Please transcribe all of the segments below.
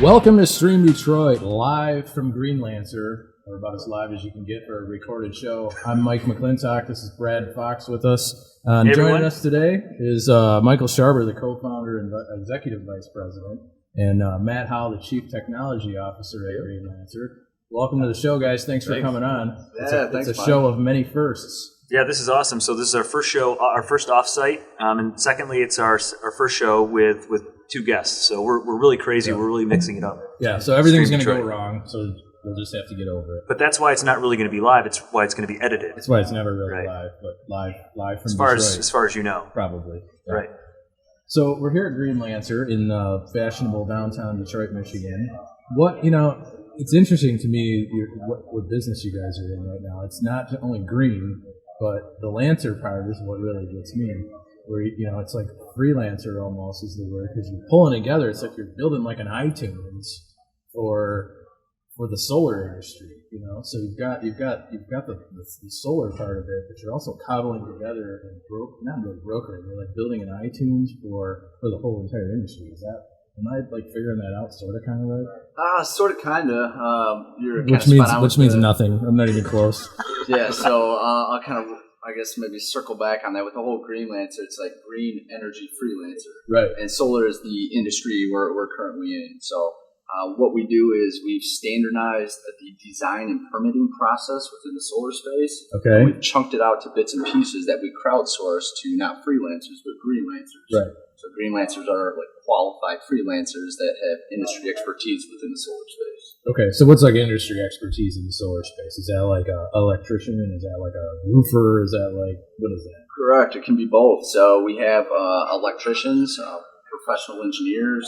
Welcome to Stream Detroit, live from GreenLancer, or about as live as you can get for a recorded show. I'm Mike McClintock. This is Brad Fox with us. Hey, joining us today is Michael Sharber, the co-founder and executive vice president, and Matt Howell, the chief technology officer at GreenLancer. Welcome to the show, guys. Thanks for coming on. It's a show of many firsts. Yeah, this is awesome. So this is our first show, our first offsite, and secondly, it's our first show with two guests. So we're really crazy. Yeah. We're really mixing it up. Yeah. So everything's going to go wrong. So we'll just have to get over it. But that's why it's not really going to be live. It's why it's going to be edited. That's why it's never really live, but live from as far as you know, probably. Yeah. Right. So we're here at GreenLancer in fashionable downtown Detroit, Michigan. It's interesting to me what business you guys are in right now. It's not only green, but the Lancer part is what really gets me. Where it's like freelancer almost is the word, because you're pulling together. It's like you're building like an iTunes for the solar industry. So you've got the solar part of it, but you're also cobbling together and not really brokering. You're like building an iTunes for the whole entire industry. Am I like figuring that out sort of kind of right? Sort of kind of. Which means nothing. I'm not even close. Yeah, so I'll kind of, I guess, maybe circle back on that. With the whole GreenLancer, it's like green energy freelancer. Right. And solar is the industry we're currently in. So what we do is we've standardized the design and permitting process within the solar space. Okay. We've chunked it out to bits and pieces that we crowdsource to not freelancers, but GreenLancers. Right. So GreenLancers are like qualified freelancers that have industry expertise within the solar space. Okay, so what's like industry expertise in the solar space? Is that like an electrician? Is that like a roofer? Is that like, what is that? Correct. It can be both. So we have electricians, professional engineers,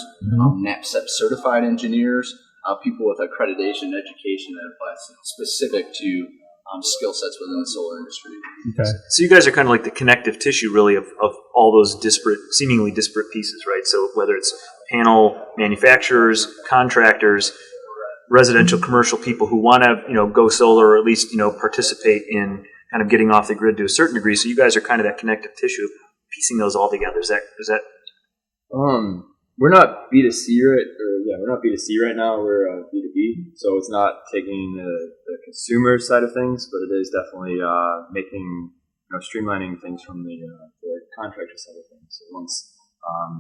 NAPCEP certified engineers, people with accreditation education that applies specific to skill sets within the solar industry. Okay. So you guys are kind of like the connective tissue, really, of all those seemingly disparate pieces, right? So whether it's panel manufacturers, contractors, residential, commercial people who want to, go solar, or at least, participate in kind of getting off the grid to a certain degree. So you guys are kind of that connective tissue, piecing those all together. Is that? We're not B2C we're not B2C right now. We're B2B, so it's not taking the consumer side of things, but it is definitely making, streamlining things from the contractor side of things. So once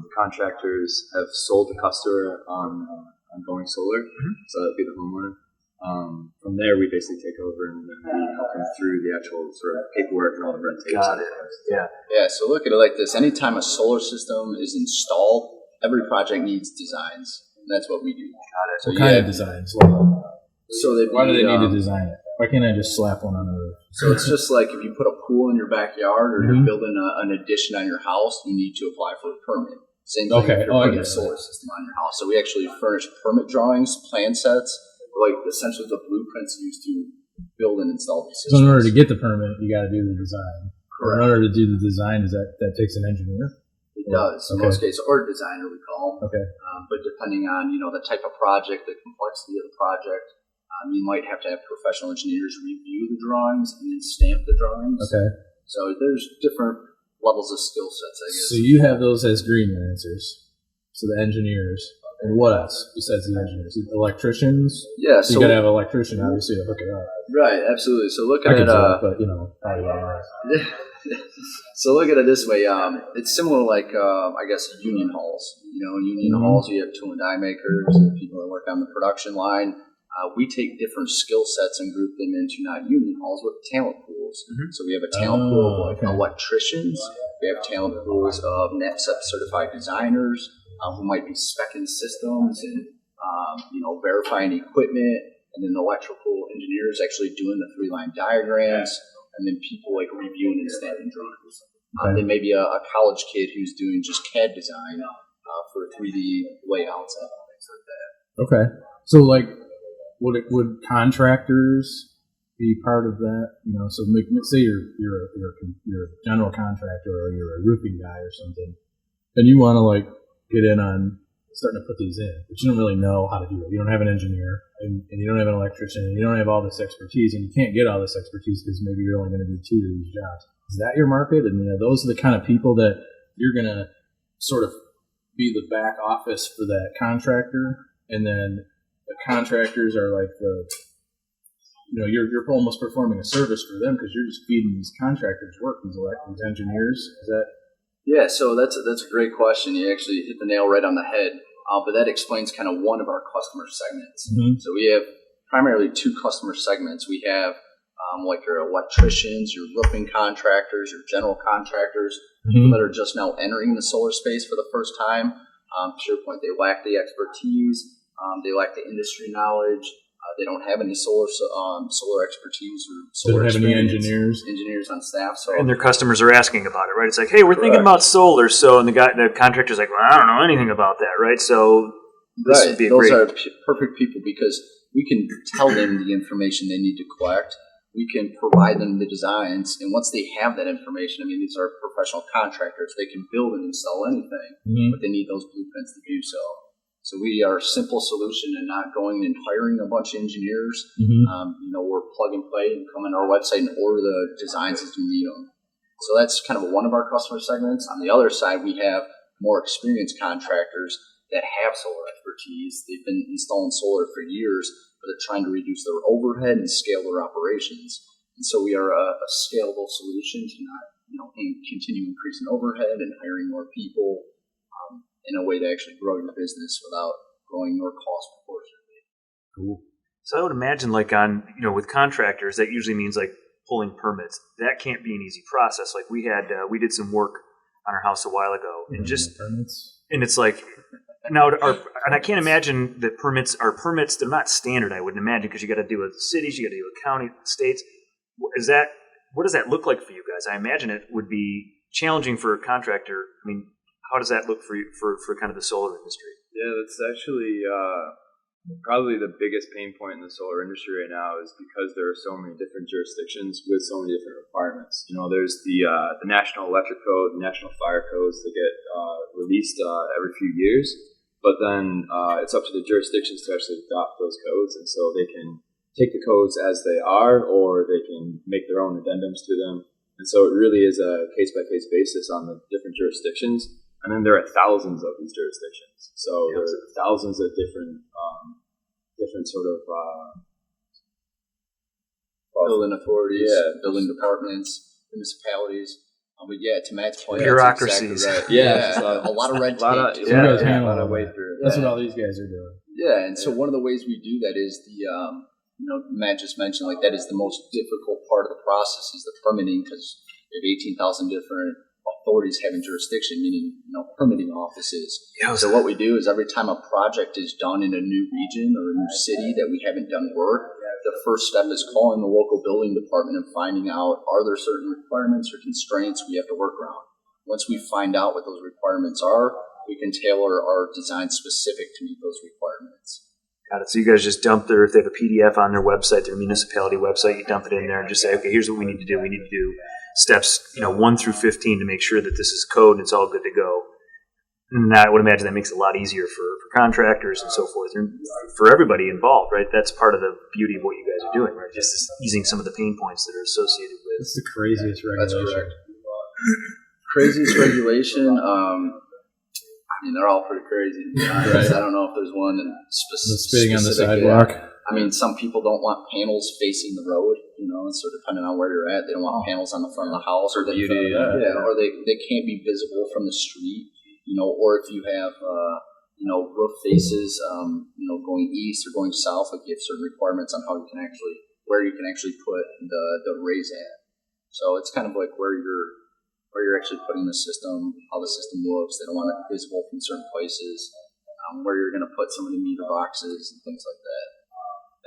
the contractors have sold the customer on going solar, so that'd be the homeowner. From there, we basically take over and we help them through the actual sort of paperwork and all the red tape. Got it. Yeah. Yeah. So look at it like this: anytime a solar system is installed, every project needs designs. And that's what we do. Got it. So what kind of designs? Why do they need to design it? Why can't I just slap one on the roof? So it's just like if you put a pool in your backyard or you're building an addition on your house, you need to apply for a permit. Same thing if you're putting a solar system on your house. So we actually furnish permit drawings, plan sets, like essentially the blueprints used to build and install these systems. So in order to get the permit, you got to do the design. Correct. In order to do the design, that takes an engineer? It does, in most cases, or a designer we call. Okay. But depending on the type of project, the complexity of the project, you might have to have professional engineers review the drawings and then stamp the drawings. Okay. So there's different levels of skill sets, I guess. So you have those as GreenLancers. So the engineers. And what else besides the engineers? Electricians? Yeah. So you got to have an electrician, obviously, to hook it up. Right, absolutely. So look at it. But, probably not. So look at it this way. It's similar like, I guess, union halls. Union halls, you have tool and die makers, you have people that work on the production line. We take different skill sets and group them into not union halls, but talent pools. So we have a talent pool of electricians. We have talent pools of NAPCEP certified designers who might be speccing systems and, verifying equipment. And then electrical engineers actually doing the 3-line diagrams. And then people like reviewing and stamping drawings. Then maybe a college kid who's doing just CAD design for 3D layouts and things like that. Okay. So like, would contractors be part of that? So say you're a general contractor or you're a roofing guy or something, and you want to like get in on starting to put these in, but you don't really know how to do it. You don't have an engineer, and you don't have an electrician, and you don't have all this expertise, and you can't get all this expertise because maybe you're only going to do 2 of these jobs. Is that your market? And those are the kind of people that you're going to sort of be the back office for that contractor and then the contractors are like you're almost performing a service for them because you're just feeding these contractors work, these engineers. Is that? Yeah, so that's a great question. You actually hit the nail right on the head. But that explains kind of one of our customer segments. Mm-hmm. So we have primarily two customer segments. We have like your electricians, your roofing contractors, your general contractors, people that are just now entering the solar space for the first time. To your point, they lack the expertise, they lack the industry knowledge, they don't have any solar expertise or solar they don't have any engineers on staff. So and their customers are asking about it, right? It's like, hey, we're thinking about solar, so and the contractor's like, well, I don't know anything about that, right? So this would be a those great. are perfect people because we can tell them the information they need to collect. We can provide them the designs, and once they have that information, I mean, these are professional contractors. They can build and install anything, but they need those blueprints to do so. So we are a simple solution and not going and hiring a bunch of engineers. We're plug and play and come on our website and order the designs as you need them. So that's kind of one of our customer segments. On the other side, we have more experienced contractors that have solar expertise. They've been installing solar for years, but they're trying to reduce their overhead and scale their operations. And so we are a scalable solution to not, continue increasing overhead and hiring more people in a way to actually grow your business without growing your cost proportionately. Cool. So I would imagine, like with contractors, that usually means like pulling permits. That can't be an easy process. Like we did some work on our house a while ago, and and it's like. Now, and I can't imagine that permits. They're not standard, I wouldn't imagine, because you got to deal with cities, you got to deal with county, states. What does that look like for you guys? I imagine it would be challenging for a contractor. I mean, how does that look for you for kind of the solar industry? Yeah, that's actually probably the biggest pain point in the solar industry right now is because there are so many different jurisdictions with so many different requirements. There's the National Electric Code, the National Fire Codes that get released every few years. But then it's up to the jurisdictions to actually adopt those codes, and so they can take the codes as they are, or they can make their own addendums to them. And so it really is a case-by-case basis on the different jurisdictions. And then there are thousands of these jurisdictions. So there's thousands of different sort of building authorities, building departments, municipalities. But to Matt's point, bureaucracies. That's exactly right. A lot of red tape. A lot of way through. That's what all these guys are doing. Yeah, and so one of the ways we do that is Matt just mentioned, like, that is the most difficult part of the process is the permitting, because we have 18,000 different authorities having jurisdiction, meaning permitting offices. So what we do is every time a project is done in a new region or a new city that we haven't done work, the first step is calling the local building department and finding out, are there certain requirements or constraints we have to work around? Once we find out what those requirements are, we can tailor our design specific to meet those requirements. Got it. So you guys just dump if they have a PDF on their website, their municipality website, you dump it in there and just say, okay, here's what we need to do. We need to do steps 1 through 15 to make sure that this is code and it's all good to go. And I would imagine that makes it a lot easier for contractors and so forth, and for everybody involved, right? That's part of the beauty of what you guys are doing, right? Just easing some of the pain points that are associated with. It's the craziest regulation. Craziest regulation. They're all pretty crazy. Right. I don't know if there's one spitting on the sidewalk. Some people don't want panels facing the road. So depending on where you're at, they don't want panels on the front of the house or beauty. Or they can't be visible from the street. Or if you have, roof faces, going east or going south, like you have certain requirements on where you can actually put the arrays at. So it's kind of like where you're actually putting the system, how the system looks. They don't want it visible from certain places, where you're going to put some of the meter boxes and things like that.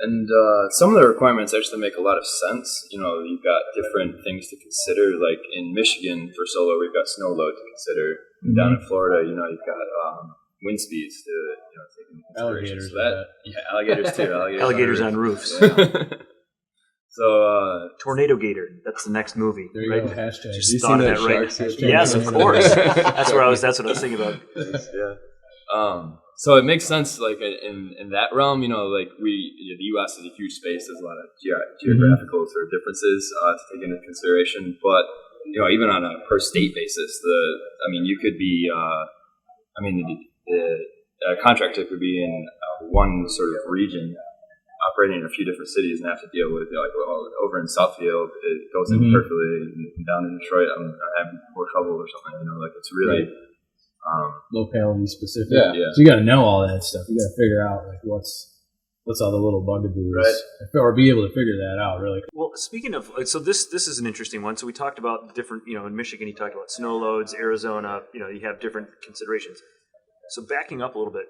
And some of the requirements actually make a lot of sense. You've got different things to consider. Like in Michigan for solar, we've got snow load to consider. Mm-hmm. Down in Florida, you've got wind speeds to take into consideration. Alligators. Alligators too. Alligators on roofs. Yeah. So Tornado Gator. That's the next movie. There you right? go. Hashtag. Just thought of that right. Yes, of course. That's what I was thinking about. Yeah. So it makes sense, like in that realm, the U.S. is a huge space. There's a lot of geographical sort of differences to take into consideration. But even on a per state basis, you could be, the contractor could be in one sort of region operating in a few different cities and have to deal with like, well, over in Southfield it goes in perfectly, and down in Detroit I'm having more trouble or something. Like it's really locality specific. Yeah. So you got to know all that stuff. You got to figure out like what's all the little bugaboos, or be able to figure that out. Really. Well, speaking of, so this is an interesting one. So we talked about different, in Michigan, you talked about snow loads. Arizona, you have different considerations. So backing up a little bit,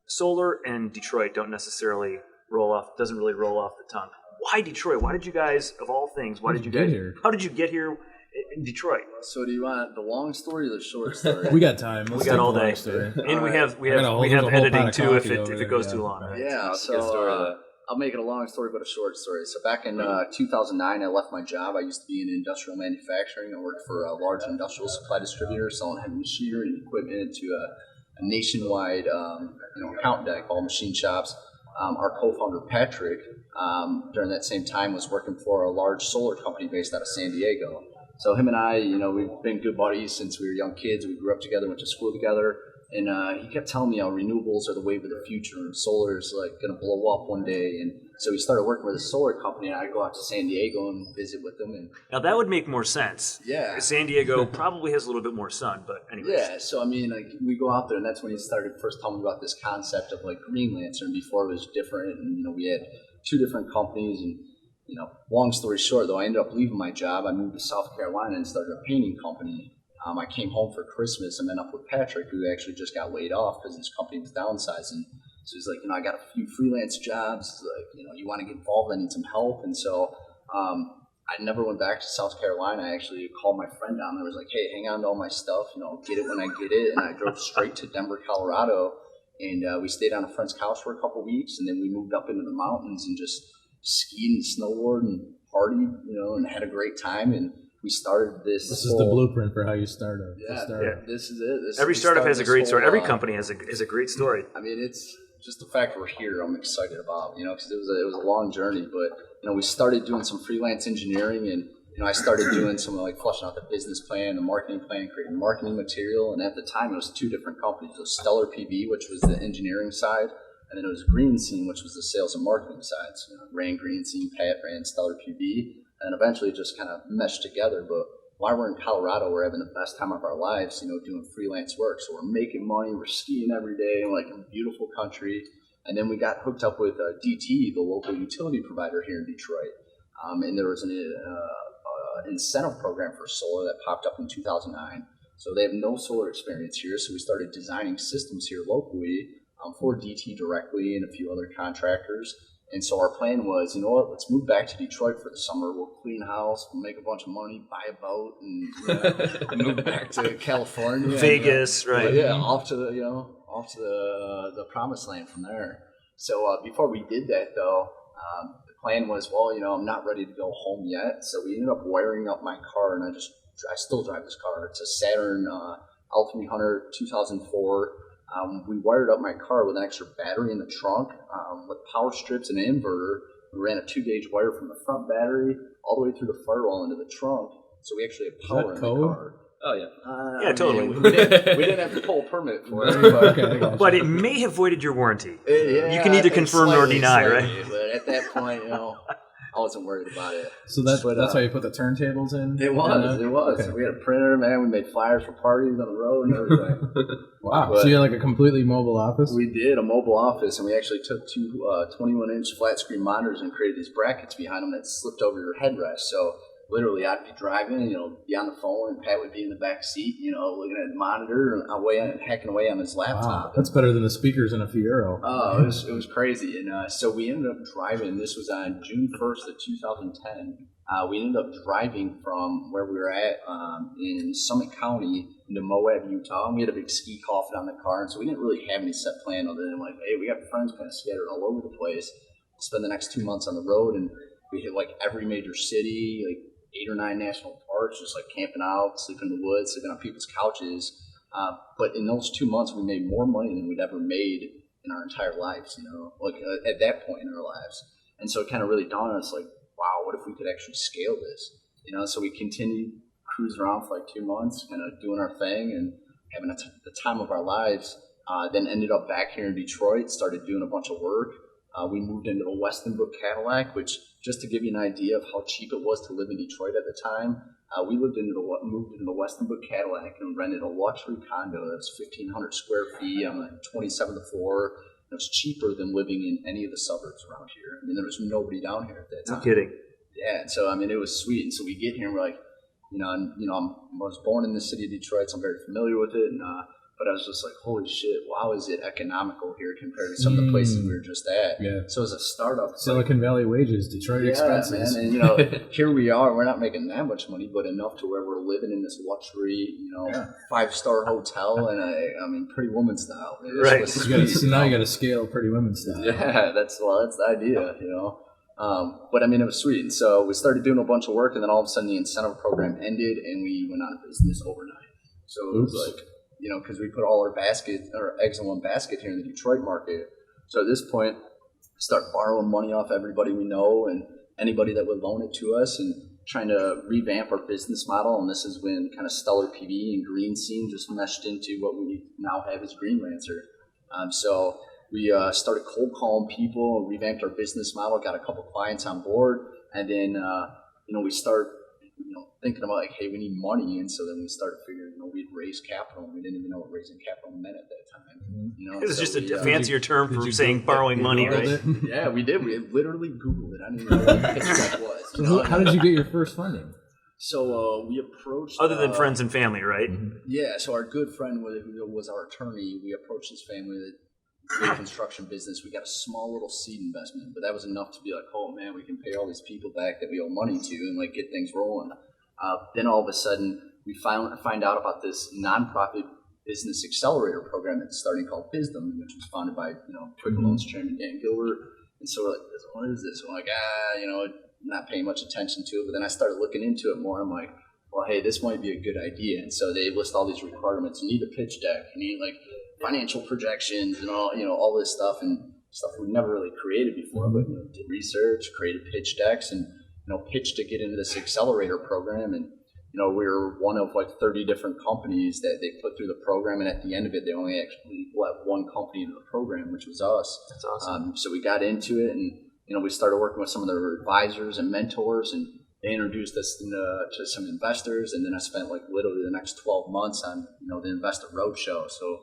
solar and Detroit doesn't really roll off the tongue. Why Detroit? Why did you guys, of all things, how did you get here in Detroit? So do you want the long story or the short story? We got time. Let's we got all day. And we have editing too if it goes too long. Right? Yeah, so I'll make it a long story but a short story. So back in 2009, I left my job. I used to be in industrial manufacturing. I worked for a large industrial supply distributor selling heavy machinery and equipment to a nationwide account deck, all machine shops. Our co-founder Patrick, during that same time, was working for a large solar company based out of San Diego. So him and I, we've been good buddies since we were young kids. We grew up together, went to school together, and he kept telling me how renewables are the wave of the future and solar is like going to blow up one day. And so we started working with a solar company, and I'd go out to San Diego and visit with them. And now that would make more sense. Yeah, San Diego probably has a little bit more sun, but anyway. Yeah, so I mean, like we go out there, and that's when he started first telling me about this concept of like GreenLancer. And before it was different, and we had 2 different companies, and long story short, though, I ended up leaving my job. I moved to South Carolina and started a painting company. I came home for Christmas and met up with Patrick, who actually just got laid off because his company was downsizing. So he's like, I got a few freelance jobs. Like, you want to get involved? I need some help. And so I never went back to South Carolina. I actually called my friend down there. I was like, hey, hang on to all my stuff. Get it when I get it. And I drove straight to Denver, Colorado. And we stayed on a friend's couch for a couple weeks. And then we moved up into the mountains and just skied and snowboarded and partied, and had a great time. And we started this. This is the blueprint for how you start a startup. This is it. Every startup has a great story. Every company has a great story. I mean, it's just the fact we're here. I'm excited about, because it was a long journey. But we started doing some freelance engineering, and I started doing some like fleshing out the business plan, the marketing plan, creating marketing material. And at the time, it was 2 different companies. It was Stellar PV, which was the engineering side. And then it was Green Scene, which was the sales and marketing side. So ran Green Scene, Pat ran Stellar PV, and eventually just kind of meshed together. But while we're in Colorado, we're having the best time of our lives, doing freelance work. So we're making money, we're skiing every day, like in a beautiful country. And then we got hooked up with DT, the local utility provider here in Detroit. And there was an incentive program for solar that popped up in 2009. So they have no solar experience here, so we started designing systems here locally for DT directly and a few other contractors. And so our plan was, let's move back to Detroit for the summer. We'll clean house, we'll make a bunch of money, buy a boat, and move back to California, Vegas, right? Yeah, off to the promised land from there. So before we did that, though, the plan was, I'm not ready to go home yet. So we ended up wiring up my car, and I still drive this car. It's a Saturn L300 2004. We wired up my car with an extra battery in the trunk with power strips and an inverter. We ran a 2-gauge wire from the front battery all the way through the firewall into the trunk. So we actually had power in the car. Oh, yeah. Yeah, totally. We didn't have to pull a permit for it. But it may have voided your warranty. Yeah, you can either confirm or deny, right? But at that point, I wasn't worried about it. So that's why you put the turntables in? It was. Okay. We had a printer, man. We made flyers for parties on the road and everything. Wow. So you had like a completely mobile office? We did, a mobile office, and we actually took 2 21-inch flat-screen monitors and created these brackets behind them that slipped over your headrest. So literally, I'd be driving, be on the phone, and Pat would be in the back seat, looking at the monitor and hacking away on his laptop. Wow, that's better than the speakers in a Fiero. Oh, it was crazy. And so we ended up driving. This was on June 1st of 2010. We ended up driving from where we were at in Summit County into Moab, Utah. And we had a big ski coffin on the car, and so we didn't really have any set plan other than like, hey, we got friends kind of scattered all over the place. We'll spend the next 2 months on the road, and we hit like every major city, like 8 or 9 national parks, just like camping out, sleeping in the woods, sleeping on people's couches. But in those 2 months, we made more money than we'd ever made in our entire lives, at that point in our lives. And so it kind of really dawned on us, like, wow, what if we could actually scale this? So we continued cruising around for like 2 months, kind of doing our thing and having the time of our lives. Then ended up back here in Detroit, started doing a bunch of work. We moved into the Westonbrook Cadillac, which, just to give you an idea of how cheap it was to live in Detroit at the time, we moved into the Westonbrook Cadillac and rented a luxury condo that was 1,500 square feet on the 27th floor. It was cheaper than living in any of the suburbs around here. I mean, there was nobody down here at that time. No kidding. Yeah, and so I mean, it was sweet. And so we get here and we're like, I was born in the city of Detroit, so I'm very familiar with it. And but I was just like, holy shit, wow, is it economical here compared to some of the places we were just at? Yeah. So as a startup, Silicon Valley wages, Detroit expenses. Man. And here we are. We're not making that much money, but enough to where we're living in this luxury, 5-star hotel, and I mean, Pretty Woman style. Right. So now you got to scale Pretty Woman style. Yeah, that's the idea, But I mean, it was sweet. And so we started doing a bunch of work, and then all of a sudden the incentive program ended, and we went out of business overnight. So it was like, because we put all our eggs in one basket here in the Detroit market. So at this point, start borrowing money off everybody we know and anybody that would loan it to us, and trying to revamp our business model. And this is when kind of Stellar PV and Green Scene just meshed into what we now have as GreenLancer. So we started cold calling people, revamped our business model, got a couple clients on board, and then we start thinking about like, hey, we need money, and so then we started figuring we'd raise capital, and we didn't even know what raising capital meant at that time. It was just a fancier term for saying borrowing money, right? Yeah, we did. We literally Googled it. I didn't even know what pitch deck was. So how did you get your first funding? So we approached other than friends and family, right? Yeah. So our good friend who was our attorney, we approached his family that did construction business. We got a small little seed investment, but that was enough to be like, oh man, we can pay all these people back that we owe money to, and like get things rolling. Then all of a sudden, we find out about this nonprofit business accelerator program that's starting called Bizdom, which was founded by Quick Loans chairman Dan Gilbert. And so we're like, what is this? We're like, not paying much attention to it. But then I started looking into it more. I'm like, well, hey, this might be a good idea. And so they list all these requirements. You need a pitch deck. You need like financial projections and all this stuff, and stuff we never really created before. But did research, created pitch decks, and pitched to get into this accelerator program. And we were one of like 30 different companies that they put through the program, and at the end of it, they only actually let one company into the program, which was us. That's awesome. So we got into it, and we started working with some of their advisors and mentors, and they introduced us to some investors. And then I spent like literally the next 12 months on the investor roadshow. So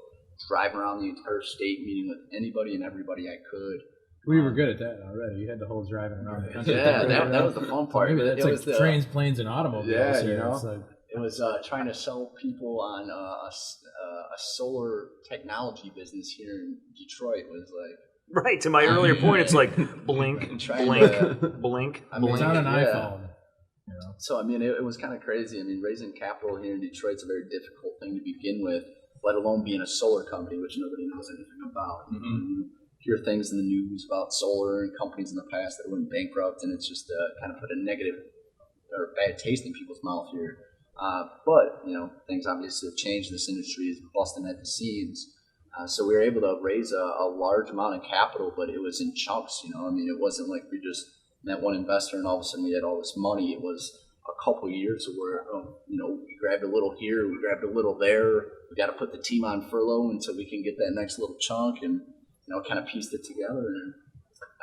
driving around the entire state, meeting with anybody and everybody I could. We were good at that already. You had the whole driving around the country. Yeah, that was the fun part. It's like the trains, planes, and automobiles. Yeah, It's like, it was trying to sell people on a solar technology business here in Detroit. Was like right. To my earlier point, it's like blink. It's on an iPhone. So I mean, it was kind of crazy. I mean, raising capital here in Detroit is a very difficult thing to begin with, let alone being a solar company, which nobody knows anything about. You hear things in the news about solar and companies in the past that went bankrupt, and it's just kind of put a negative or bad taste in people's mouth here. But things obviously have changed. This industry is busting at the seams. So we were able to raise a large amount of capital, but it was in chunks. I mean, it wasn't like we just met one investor and all of a sudden we had all this money. It was a couple of years where we grabbed a little here, we grabbed a little there. We got to put the team on furlough until we can get that next little chunk, and kind of pieced it together. And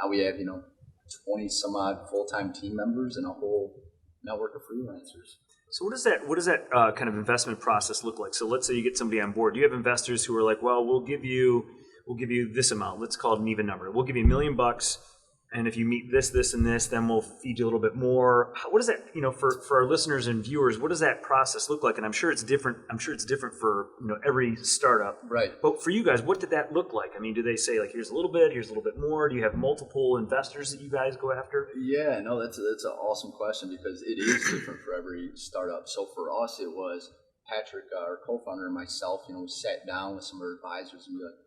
now we have 20 some odd full-time team members and a whole network of freelancers. So what does that kind of investment process look like? So let's say you get somebody on board. Do you have investors who are like, well, we'll give you this amount. Let's call it an even number. We'll give you $1 million, and if you meet this, and this, then we'll feed you a little bit more. What does that, for our listeners and viewers, what does that process look like? And I'm sure it's different. I'm sure it's different for every startup. Right. But for you guys, what did that look like? I mean, do they say like, here's a little bit more? Do you have multiple investors that you guys go after? Yeah, no, that's an awesome question, because it is different for every startup. So for us, it was Patrick, our co-founder, and myself. We sat down with some of our advisors and we were like,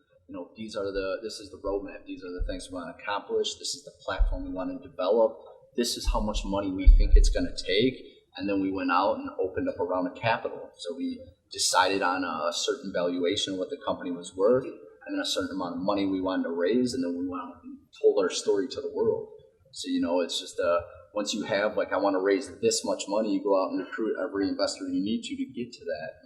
this is the roadmap. These are the things we want to accomplish. This is the platform we want to develop. This is how much money we think it's going to take. And then we went out and opened up a round of capital. So we decided on a certain valuation of what the company was worth, and then a certain amount of money we wanted to raise. And then we went out and told our story to the world. So, it's just once you have, like, I want to raise this much money, you go out and recruit every investor you need to get to that.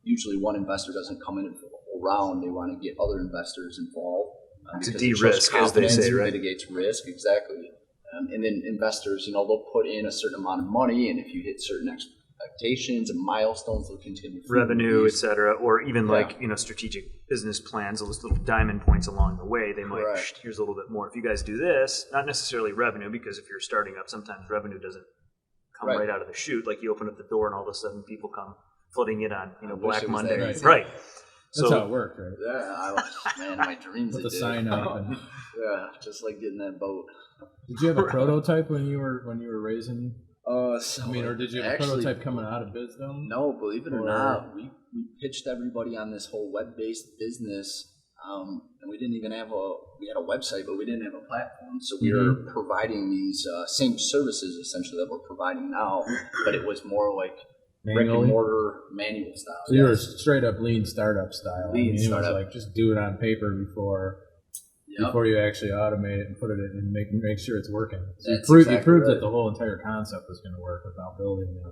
Usually one investor doesn't come in for the whole around. They want to get other investors involved. To because it shows de-risk, as they say, confidence, right? mitigates risk, exactly. And then investors, they'll put in a certain amount of money, and if you hit certain expectations and milestones, they'll continue revenue, et cetera, or even strategic business plans, those little diamond points along the way. They might, here's a little bit more. If you guys do this, not necessarily revenue, because if you're starting up, sometimes revenue doesn't come right out of the chute. Like you open up the door and all of a sudden people come flooding in on Black Monday. Right. That's how it worked, right? Yeah, my dreams. With the sign up. And, just like getting that boat. Did you have a prototype when you were raising? Or did you have a prototype coming out of Bizdom? No, believe it or not, we pitched everybody on this whole web-based business, and we didn't even have we had a website, but we didn't have a platform. So we were providing these same services essentially that we're providing now, but it was more like brick and mortar manual style. So you were straight up lean startup style. It was like just do it on paper before you actually automate it and put it in and make sure it's working. So you proved that the whole entire concept was going to work without building a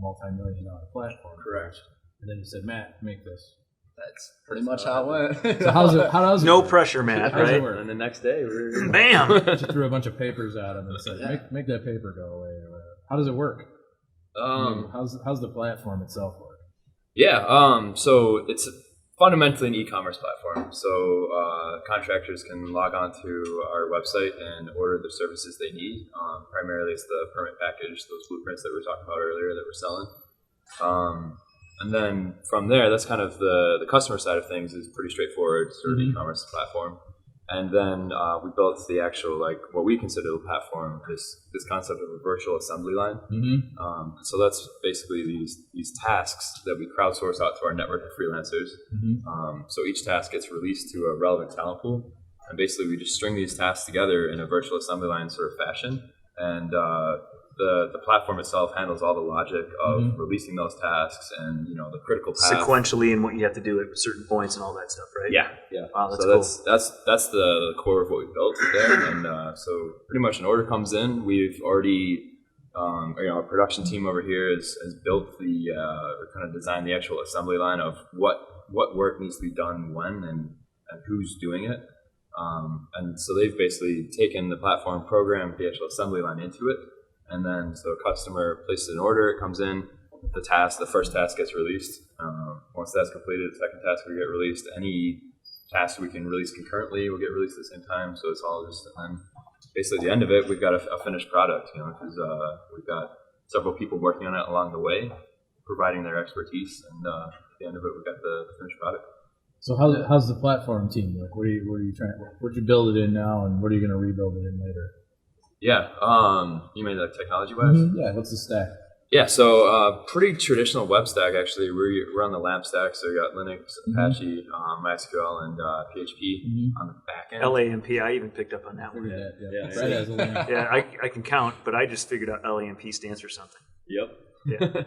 multi-million-dollar platform. Correct. And then you said, Matt, make this. That's pretty much how it went. So how does it no work? pressure, Matt, How's right? It work? And the next day, we're bam! Just threw a bunch of papers at him and said, make that paper go away. Or whatever. How does it work? How's the platform itself work? Yeah, so it's fundamentally an e-commerce platform. So contractors can log on to our website and order the services they need. Primarily it's the permit package, those blueprints that we were talking about earlier that we're selling. And then from there, that's kind of the customer side of things is pretty straightforward, sort of e-commerce platform. And then we built the actual, what we consider the platform, this concept of a virtual assembly line. So that's basically these tasks that we crowdsource out to our network of freelancers. So each task gets released to a relevant talent pool. And basically we just string these tasks together in a virtual assembly line sort of fashion. And the platform itself handles all the logic of releasing those tasks and the critical path sequentially and what you have to do at certain points and all that stuff, right? Yeah. Wow, that's cool. That's the core of what we built there, and so pretty much an order comes in. We've already our production team over here has built kind of designed the actual assembly line of what work needs to be done when and who's doing it. And so they've basically taken the platform, programmed the actual assembly line into it. And then, so a customer places an order, it comes in, the first task gets released. Once that's completed, the second task will get released. Any task we can release concurrently will get released at the same time. So it's all just, and basically at the end of it, we've got a finished product, because we've got several people working on it along the way, providing their expertise. And at the end of it, we've got the finished product. So how's the platform team look? What are you trying? What'd you build it in now, and what are you going to rebuild it in later? Yeah, you mean like technology-wise? Yeah, what's the stack? Yeah, so pretty traditional web stack actually. We're on the LAMP stack, so we got Linux, Apache, MySQL, and PHP on the back end. LAMP, I even picked up on that one. Yeah, I can count, but I just figured out LAMP stands for something. Yep. Yeah.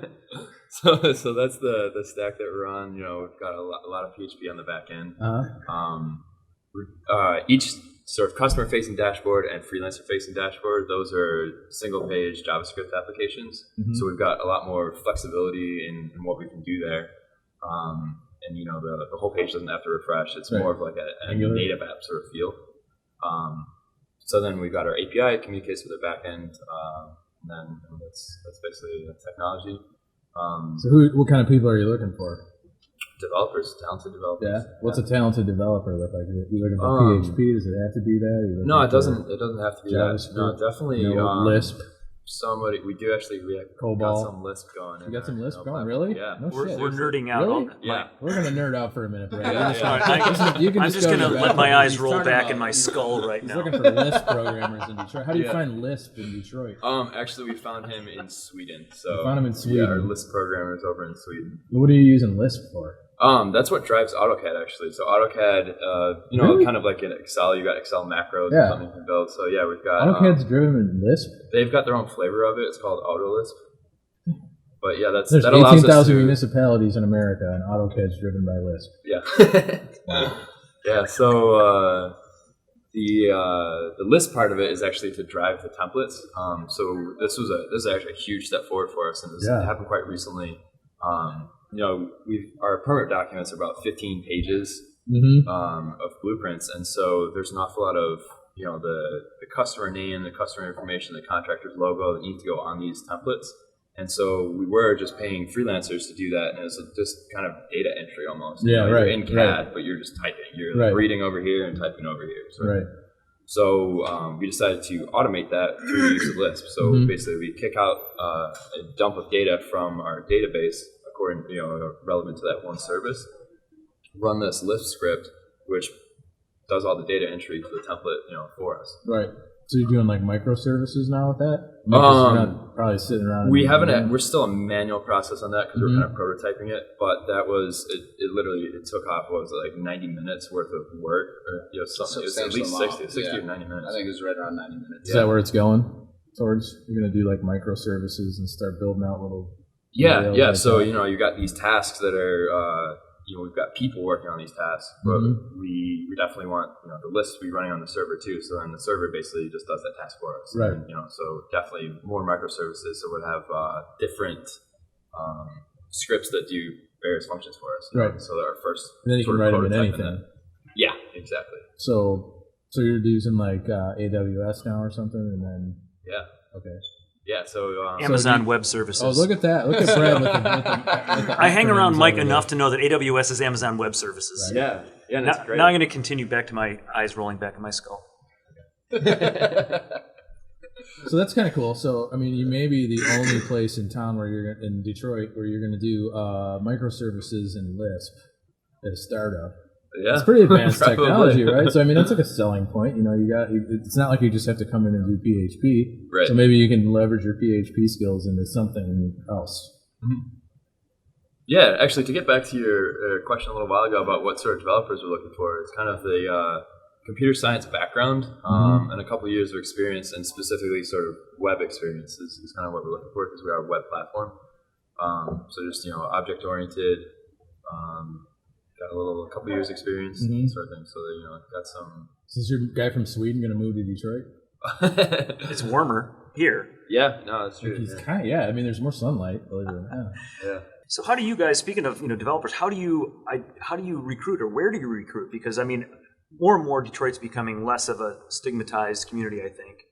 So that's the stack that we're on. We've got a lot of PHP on the back end. Each sort of customer-facing dashboard and freelancer-facing dashboard, those are single-page JavaScript applications. So we've got a lot more flexibility in what we can do there. And the whole page doesn't have to refresh. It's more of like a native app sort of feel. So then we've got our API, it communicates with the back end. And then that's basically the technology. So what kind of people are you looking for? Developers, talented developers. Yeah. What's a talented developer look like? Are you looking for PHP? Does it have to be that? No, it doesn't. It doesn't have to be JavaScript? that. No, definitely Lisp. We Cobol. got some Lisp going. You got some Lisp going, really? Yeah. No shit. We're nerding out. Really? Yeah. We're gonna nerd out for a minute, Brad. I'm just gonna let my eyes roll back in my skull right He's now. looking for Lisp programmers in Detroit. How do you find Lisp in Detroit? Actually, we found him in Sweden. So you found him in Sweden. Yeah, our Lisp programmers over in Sweden. What are you using Lisp for? That's what drives AutoCAD actually. So AutoCAD, Really? kind of like in Excel, you got Excel macros and something you can build. So yeah, we've got AutoCAD's driven in Lisp. They've got their own flavor of it. It's called AutoLisp. But yeah, There's that allows us 18,000 to municipalities in America, and AutoCAD's driven by Lisp. Yeah. Yeah. So the Lisp part of it is actually to drive the templates. So this is actually a huge step forward for us, and it happened quite recently. Our permit documents are about 15 pages of blueprints, and so there's an awful lot of the customer name, the customer information, the contractor's logo that needs to go on these templates. And so we were just paying freelancers to do that, and it was just kind of data entry almost. You're in CAD, but you're just typing. You're reading over here and typing over here. So we decided to automate that through the use of Lisp. So basically, we kick out a dump of data from our database, according relevant to that one service. Run this Lisp script, which does all the data entry to the template, for us. Right. So you're doing like microservices now with that? You're not probably sitting around. We're still a manual process on that because we're kind of prototyping it. But that was it. Literally, it took off. What was it, like 90 minutes worth of work, or something? It was at least 60 or 90 minutes. I think it was right around 90 minutes. Is that where it's going towards? You're going to do like microservices and start building out little. Yeah. Like so you got these tasks that are. We've got people working on these tasks, but we definitely want the list to be running on the server too. So then the server basically just does that task for us. Right. And, so definitely more microservices. So we'll have different scripts that do various functions for us. Right. So our first. And then you can write them in anything. Yeah, exactly. So you're using like AWS now or something, and then. Yeah. Okay. Yeah, so Amazon Web Services. Oh, look at that! Look at Brad with the I hang around Mike enough to know that AWS is Amazon Web Services. Right. Yeah, that's great. Now I'm going to continue back to my eyes rolling back in my skull. So that's kind of cool. So I mean, you may be the only place in town in Detroit where you're going to do microservices and Lisp at a startup. Yeah, it's pretty advanced technology, right? So I mean, that's like a selling point. It's not like you just have to come in and do PHP. Right. So maybe you can leverage your PHP skills into something else. Yeah, actually, to get back to your question a little while ago about what sort of developers we're looking for, it's kind of the computer science background and a couple of years of experience, and specifically sort of web experience is kind of what we're looking for because we are a web platform. So just object oriented. Got a couple years experience, sort of thing. So got some. So is your guy from Sweden going to move to Detroit? It's warmer here. Yeah, no, that's true. He's I mean, there's more sunlight. Believe it or not. Yeah. So how do you guys? Speaking of developers, how do you recruit, or where do you recruit? Because I mean, more and more Detroit's becoming less of a stigmatized community. I think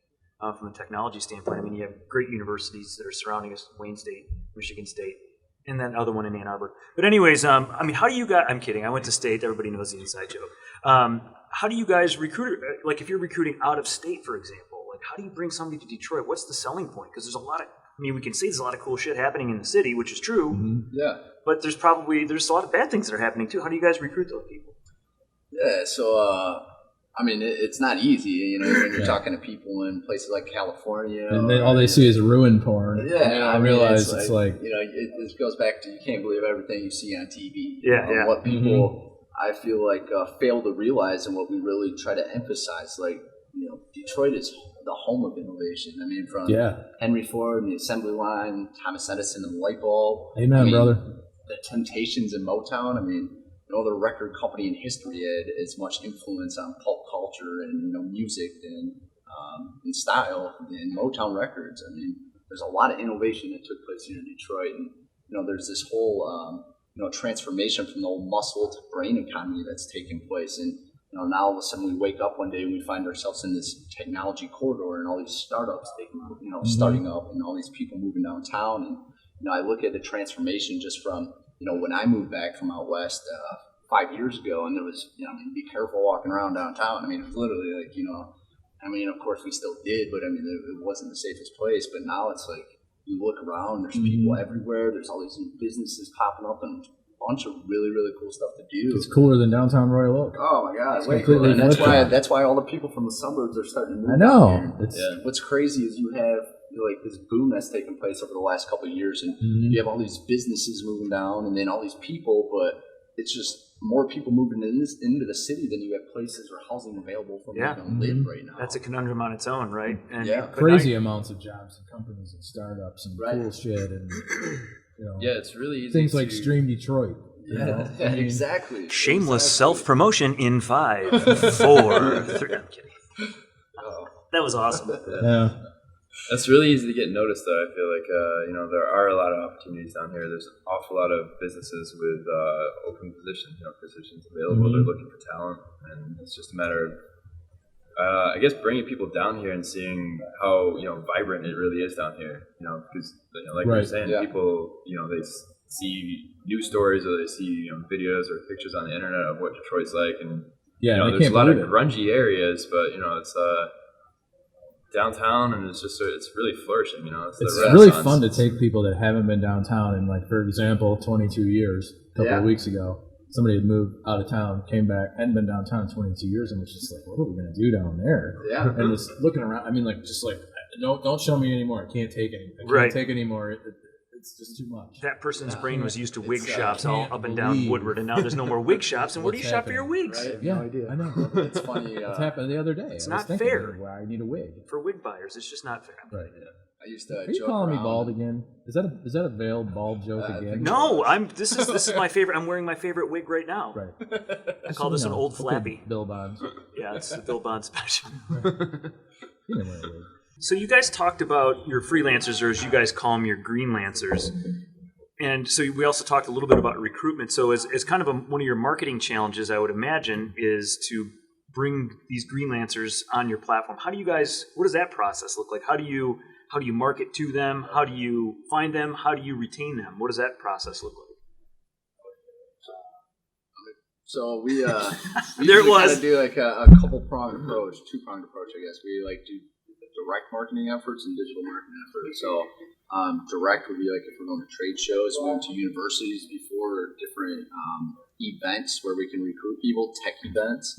from a technology standpoint. I mean, you have great universities that are surrounding us: Wayne State, Michigan State. And then other one in Ann Arbor. But anyways, I mean, how do you guys? I'm kidding. I went to state. Everybody knows the inside joke. How do you guys recruit? Like, if you're recruiting out of state, for example, like, how do you bring somebody to Detroit? What's the selling point? Because there's a lot of. I mean, we can say there's a lot of cool shit happening in the city, which is true. Yeah. But there's a lot of bad things that are happening too. How do you guys recruit those people? Yeah. So. I mean, it's not easy, when you're talking to people in places like California. And then all they see is ruin porn. Yeah, and I realize it's like it goes back to you can't believe everything you see on TV. Yeah. What people, I feel like, fail to realize, and what we really try to emphasize, like, Detroit is the home of innovation. I mean, from Henry Ford and the assembly line, Thomas Edison and the light bulb. Amen, brother. The Temptations in Motown. I mean, no other record company in history had as much influence on pulp culture and music and style than Motown Records. I mean, there's a lot of innovation that took place here in Detroit, and there's this whole transformation from the old muscle to brain economy that's taken place. And now all of a sudden we wake up one day and we find ourselves in this technology corridor, and all these startups starting up, and all these people moving downtown. And I look at the transformation just from when I moved back from out west 5 years ago, and there was, be careful walking around downtown. I mean, it was literally like, I mean, of course we still did, but I mean, it wasn't the safest place. But now it's like, you look around, there's people everywhere. There's all these new businesses popping up, and a bunch of really, really cool stuff to do. It's cooler than downtown Royal Oak. Oh my God, it's way completely cooler. And that's why all the people from the suburbs are starting to move. I know. What's crazy is you have like this boom that's taken place over the last couple of years, and you have all these businesses moving down, and then all these people, but it's just more people moving into the city than you have places or housing available for them to live right now. That's a conundrum on its own, right? And crazy amounts of jobs and companies and startups and cool shit, and it's really easy things like Stream Detroit. Exactly. Shameless self-promotion in 5, 4, 3. I'm kidding. That was awesome. Yeah. That's really easy to get noticed, though. I feel like there are a lot of opportunities down here. There's an awful lot of businesses with open positions, positions available. They're looking for talent, and it's just a matter of, I guess, bringing people down here and seeing how vibrant it really is down here. Because like we were saying, people they see news stories or they see videos or pictures on the internet of what Detroit's like, and there's a lot of grungy areas, but it's downtown, and it's really flourishing. It's really fun to take people that haven't been downtown in, like, for example, 22 years. A couple of weeks ago, somebody had moved out of town, came back, hadn't been downtown in 22 years, and was just like, what are we going to do down there? Yeah. And just looking around, I mean, like, just like, don't show me anymore. I can't take anything. I can't take anymore. It's just too much. That person's brain was used to wig shops all up and down Woodward, and now there's no more wig shops. And where do you shop for your wigs? Right? Yeah, no idea. I know. It's funny. It happened the other day. It's not fair. Why I need a wig for wig buyers. It's just not fair. Right. Yeah. I used to. Are you calling me bald again? Is that a veiled bald joke again? No, This is my favorite. I'm wearing my favorite wig right now. Right. I call this an old flappy. Bill Bonds. Yeah, it's the Bill Bond special. You know what it is. So you guys talked about your freelancers, or as you guys call them, your GreenLancers. And so we also talked a little bit about recruitment. So as kind of one of your marketing challenges, I would imagine, is to bring these GreenLancers on your platform. What does that process look like? How do you market to them? How do you find them? How do you retain them? What does that process look like? So we there usually was. kind of do like a two-pronged approach, I guess. We like do direct marketing efforts and digital marketing efforts. So direct would be like if we're going to trade shows, we went to universities before, different events where we can recruit people, tech events.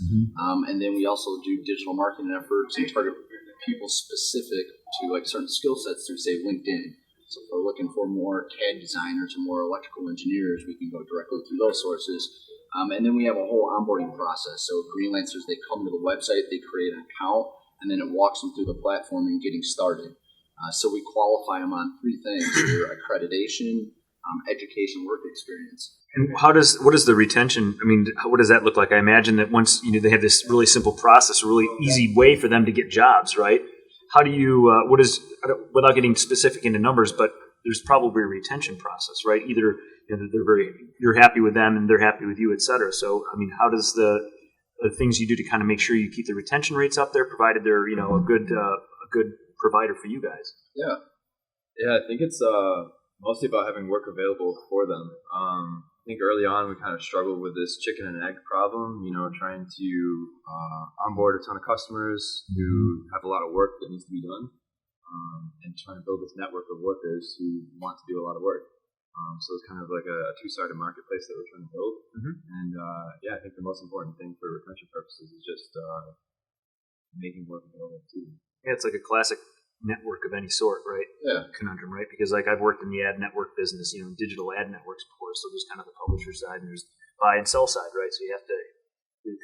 And then we also do digital marketing efforts and target people specific to like certain skill sets through, say, LinkedIn. So if we're looking for more CAD designers or more electrical engineers, we can go directly through those sources. And then we have a whole onboarding process. So GreenLancers, they come to the website, they create an account, and then it walks them through the platform and getting started. So we qualify them on three things: their accreditation, education, work experience. And what is the retention? I mean, what does that look like? I imagine that once they have this really simple process, a really easy way for them to get jobs, right? How do you? Without getting specific into numbers, but there's probably a retention process, right? Either you're happy with them and they're happy with you, et cetera. So, I mean, how does the things you do to kind of make sure you keep the retention rates up there, provided they're a good provider for you guys? Yeah, I think it's mostly about having work available for them. I think early on we kind of struggled with this chicken and egg problem, trying to onboard a ton of customers who have a lot of work that needs to be done, and trying to build this network of workers who want to do a lot of work. So it's kind of like a two-sided marketplace that we're trying to build. And I think the most important thing for retention purposes is just making work available to them. Yeah, it's like a classic network of any sort, right? Yeah. Conundrum, right? Because like I've worked in the ad network business, digital ad networks before. So there's kind of the publisher side and there's buy and sell side, right? So you have to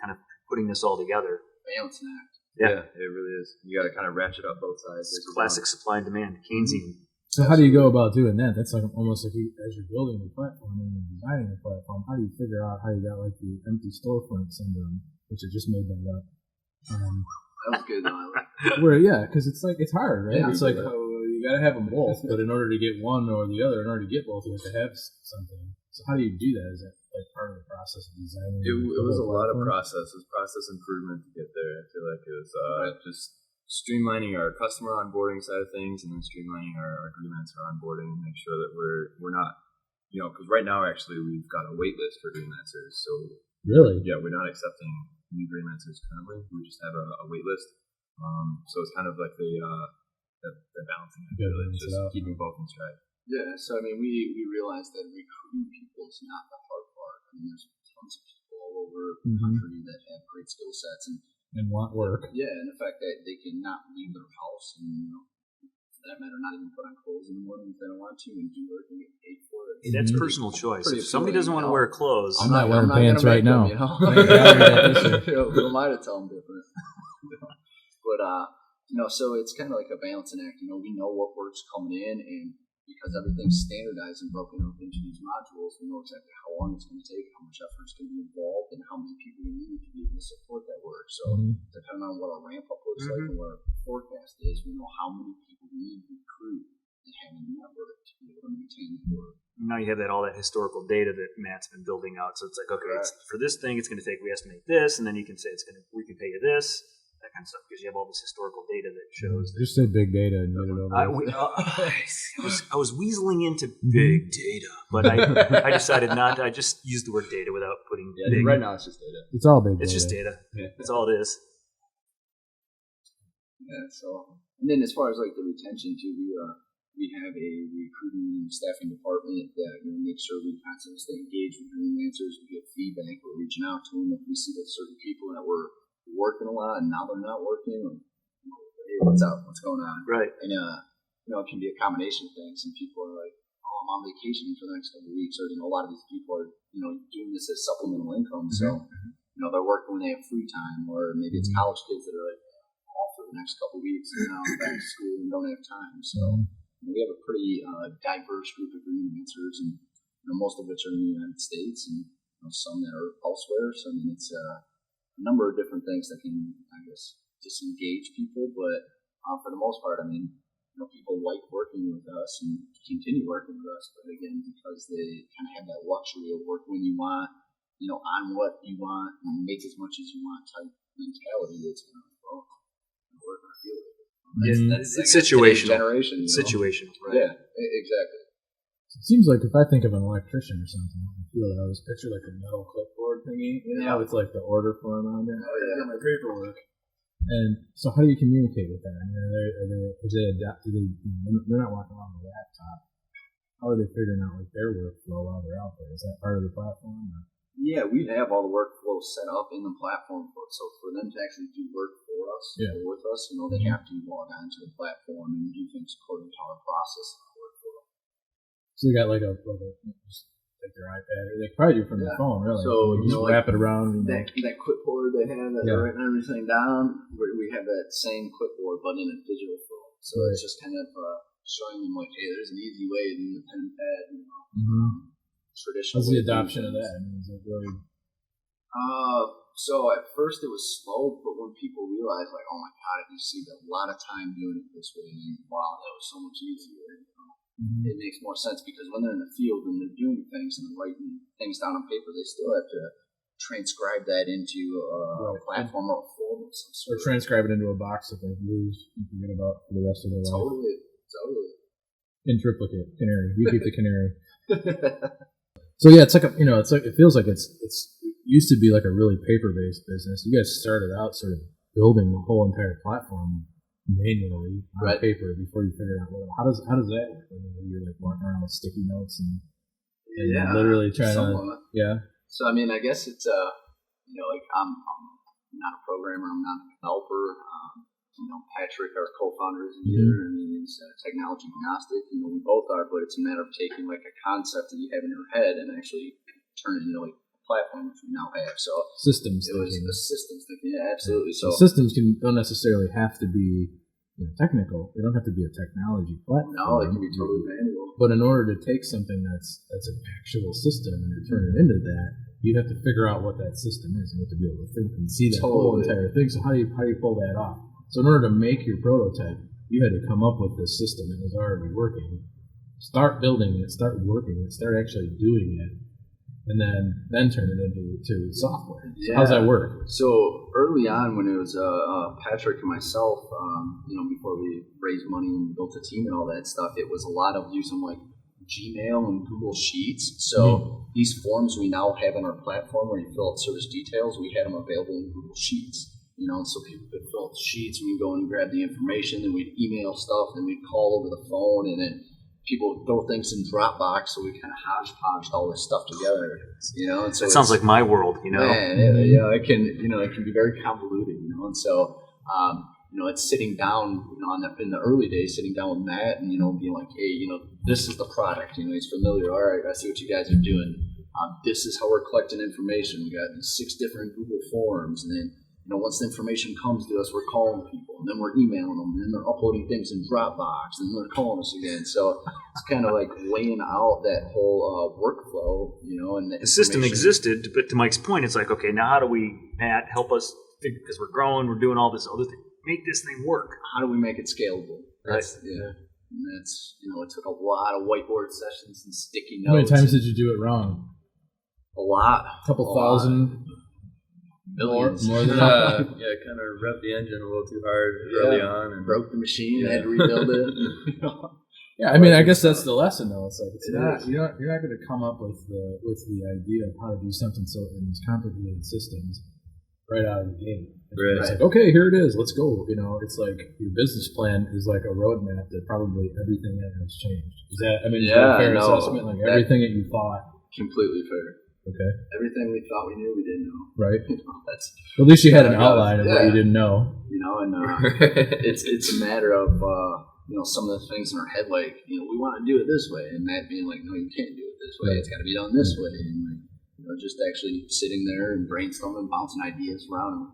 kind of putting this all together. Balancing act. Yeah, it really is. You got to kind of ratchet up both sides. It's classic supply and demand, Keynesian. So how do you go about doing that? That's like almost like as you're building the platform and you're designing the platform, how do you figure out how you got like the empty storefront syndrome, which I just made that up? That was good, though. Because it's hard, right? Yeah, it's like you got to have them both, but in order to get one or the other, in order to get both, you have to have something. So how do you do that? Is that like part of the process of designing? It was a lot of process improvement to get there. I feel like it was just streamlining our customer onboarding side of things, and then streamlining our GreenLancer onboarding, and make sure that we're not, because right now actually we've got a wait list for GreenLancers. So really, we're not accepting new GreenLancers currently. We just have a wait list. So it's kind of like the balancing act, really, just keeping both in track. Yeah, so I mean, we realized that recruiting people is not the hard part. I mean, there's tons of people all over the country that have great skill sets and want work. Yeah, and the fact that they can not leave their house and, for that matter, not even put on clothes in the morning if they don't want to, and do work and get paid for it. That's personal choice. If somebody doesn't want to wear clothes, I'm not wearing pants right now. Who am I to tell them different? But so it's kind of like a balancing act. We know what work's coming in, and because everything's standardized and broken up into these modules, we know exactly how long it's going to take, how much effort is going to be involved, and how many people we need to be able to support that work. So depending on what our ramp up looks like and what our forecast is, we know how many people we you need to recruit and have a network to be able to maintain the work. Now you have all that historical data that Matt's been building out. So it's like, okay, for this thing, it's going to take, we estimate this, and then you can say we can pay you this, that kind of stuff, because you have all this historical data that shows. Just say big data and get it over. I was weaseling into big data, but I decided not to. I just used the word data without putting big. Right now it's just data. It's all big data. It's just data. That's all it is. Yeah, so, and then as far as like the retention too, we have a recruiting and staffing department that make sure we constantly stay engaged with GreenLancers. We get feedback. We're reaching out to them if we see that certain people that were working a lot and now they're not working. Or, hey, what's up? What's going on? Right. And it can be a combination of things. Some people are like, "Oh, I'm on vacation for the next couple of weeks," or a lot of these people are doing this as supplemental income. So they're working when they have free time, or maybe it's college kids that are like off for the next couple of weeks and now back to school and don't have time. So. We have a pretty diverse group of GreenLancers, and most of which are in the United States, and some that are elsewhere. So I mean, it's a number of different things that can, I guess, disengage people. But for the most part, I mean, people like working with us and continue working with us. But again, because they kind of have that luxury of work when you want, on what you want, and make as much as you want type mentality, it's kind of work on a field. It's situational. Generation, situational, right? Yeah, exactly. It seems like if I think of an electrician or something, I feel that I always picture like a metal clipboard thingy. It's like the order form on there. Oh yeah, my paperwork. And so, how do you communicate with that? I mean, they're not walking around with a laptop. How are they figuring out like their workflow while they're out there? Is that part of the platform? Or? Yeah, we have all the workflow set up in the platform so for them to actually do work for us or with us, they have to log on to the platform and do things according to our process and workflow. So they got just take their iPad, or they probably do from their phone, really. So you just wrap it around. That clipboard they have that they're writing everything down. We have that same clipboard, but in a digital form. So it's just kind of showing them like, hey, there's an easy way to do the pen and pad. Traditional. How's the adoption of that? I mean, is it really? So at first it was slow, but when people realized, like, oh my god, you saved a lot of time doing it this way, and wow, that was so much easier. It makes more sense because when they're in the field and they're doing things and they're writing things down on paper, they still have to transcribe that into a platform or a form of some sort. Or transcribe it into a box that they lose and forget about for the rest of their life. Totally. In triplicate, canary. We keep the canary. So yeah, it's like it feels like it used to be like a really paper-based business. You guys started out sort of building the whole entire platform manually on paper before you figured out how does that work? I mean, you're like walking around with sticky notes and literally trying to So I mean, I guess it's like I'm not a programmer, I'm not a developer. Patrick, our co-founder, is here. I mean, he's technology agnostic. We both are, but it's a matter of taking like a concept that you have in your head and actually turn it into like a platform, which we now have. So systems thinking. The systems thinking, yeah, absolutely. So systems don't necessarily have to be technical. They don't have to be a technology platform. No, it can be totally manual. But in order to take something that's an actual system and to turn it into that, you have to figure out what that system is, and you have to be able to think and see that whole entire thing. So how do you pull that off? So in order to make your prototype, you had to come up with this system that was already working, start building it, start working it, start actually doing it, and then turn it into software. So how does that work? So early on, when it was Patrick and myself, before we raised money and built a team and all that stuff, it was a lot of using like Gmail and Google Sheets. So these forms we now have on our platform where you fill out service details, we had them available in Google Sheets. So people could fill out the sheets, and we'd go and grab the information, then we'd email stuff, then we'd call over the phone, and then people would throw things in Dropbox, so we kind of hodgepodged all this stuff together, And so it sounds like my world, Man, it can be very convoluted, And so, it's sitting down, in the early days, sitting down with Matt and, being like, hey, this is the product. He's familiar. All right, I see what you guys are doing. This is how we're collecting information. We got these 6 different Google forms, and then once the information comes to us, we're calling people, and then we're emailing them, and then they're uploading things in Dropbox, and then they're calling us again. So it's kind of like laying out that whole workflow, and the system existed, but to Mike's point, it's like, okay, now how do we, Matt, help us, because we're growing, we're doing all this other thing, make this thing work. How do we make it scalable? And that's, it took a lot of whiteboard sessions and sticky notes. How many times did you do it wrong? A lot. A couple thousand? Millions. More than kind of revved the engine a little too hard early on. And broke the machine, had to rebuild it. Yeah, I mean, I guess that's the lesson, though. It's like you're not going to come up with the idea of how to do something so in these complicated systems right out of the gate. Right. It's like, okay, here it is. Let's go. It's like your business plan is like a roadmap that probably everything in it has changed. Is that? I mean, is that a fair assessment? Like everything that you thought. Completely fair. Okay. Everything we thought we knew, we didn't know. Right. That's at least you had an outline of what you didn't know. And it's a matter of some of the things in our head, like we want to do it this way, and Matt being like, no, you can't do it this way. It's got to be done this way, and just actually sitting there and brainstorming, bouncing ideas around.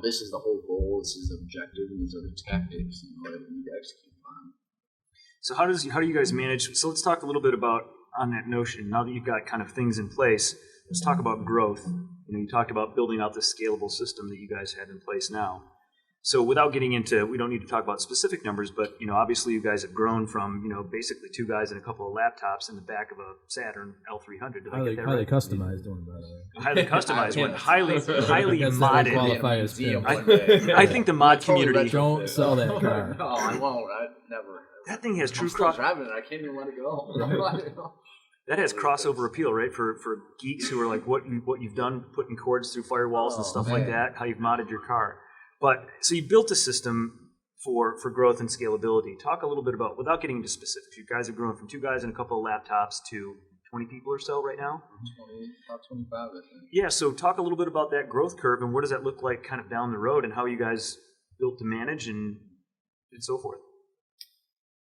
This is the whole goal. This is the objective, and these are the tactics that we need to execute on. So how do you guys manage? So let's talk a little bit about on that notion. Now that you've got kind of things in place, let's talk about growth. You talked about building out this scalable system that you guys have in place now. So without getting into, we don't need to talk about specific numbers, but obviously you guys have grown from basically two guys and a couple of laptops in the back of a Saturn L300. Did I get that right? Highly customized one, by the way. Highly customized one, highly modded. Qualify as I think the mod community. Don't sell that car. No, I won't. I never. That thing has true driving it. I can't even let it go. That has crossover appeal, right? For geeks who are like what you've done, putting cords through firewalls and stuff like that. How you've modded your car. But so you built a system for growth and scalability. Talk a little bit about, without getting into specifics, you guys have grown from two guys and a couple of laptops to 20 people or so right now? About 25, I think. Yeah, so talk a little bit about that growth curve and what does that look like kind of down the road and how you guys built to manage and so forth.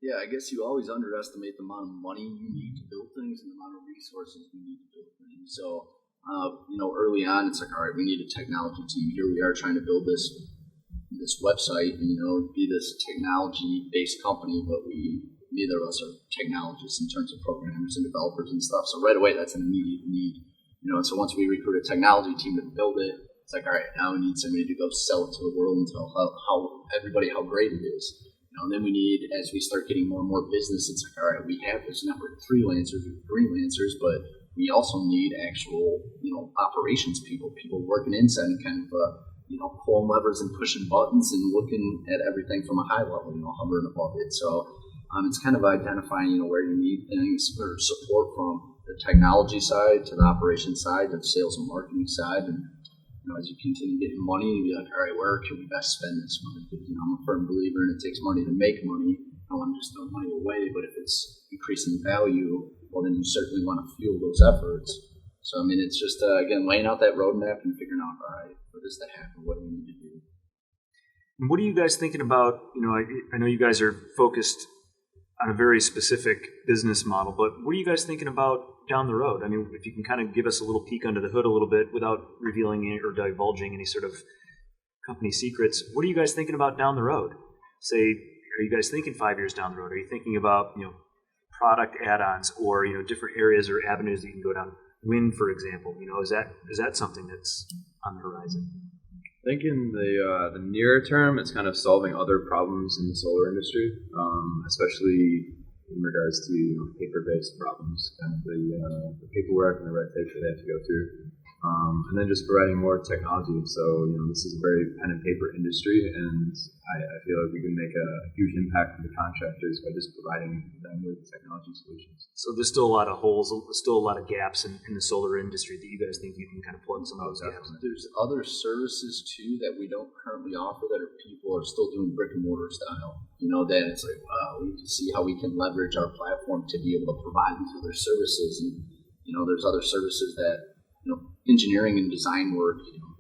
Yeah, I guess you always underestimate the amount of money you need to build things and the amount of resources you need to build things. So, early on, it's like, all right, we need a technology team. Here we are trying to build this website, be this technology-based company, but neither of us are technologists in terms of programmers and developers and stuff. So right away, that's an immediate need. And so once we recruit a technology team to build it, it's like, all right, now we need somebody to go sell it to the world and tell everybody how great it is. And then we need, as we start getting more and more business, it's like, all right, we have this network of freelancers or GreenLancers, but we also need actual, operations people working inside and kind of, pulling levers and pushing buttons and looking at everything from a high level, hovering above it. So it's kind of identifying, where you need things or support from the technology side to the operations side to the sales and marketing side. And, as you continue getting money, you be like, all right, where can we best spend this money? Because, I'm a firm believer and it takes money to make money. I don't want to just throw money away, but if it's increasing value, well, then you certainly want to fuel those efforts. So, it's just, again, laying out that roadmap and figuring out, all right, for this to happen, what do we need to do? And what are you guys thinking about? I know you guys are focused on a very specific business model, but what are you guys thinking about down the road? If you can kind of give us a little peek under the hood a little bit without revealing or divulging any sort of company secrets, what are you guys thinking about down the road? Say, are you guys thinking 5 years down the road? Are you thinking about, product add-ons or, different areas or avenues that you can go down? Wind, for example, is that something that's on the horizon? I think in the nearer term, it's kind of solving other problems in the solar industry, especially in regards to paper-based problems, kind of the paperwork and the red tape that they have to go through, and then just providing more technology. So this is a very pen and paper industry, and I feel like we can make a huge impact on the contractors by just providing them with technology solutions. So there's still a lot of holes, still a lot of gaps in the solar industry that you guys think you can kind of plug some of those gaps in. There's other services too that we don't currently offer that people are still doing brick and mortar style. That it's like, wow, we can see how we can leverage our platform to be able to provide these other services. And there's other services that engineering and design work.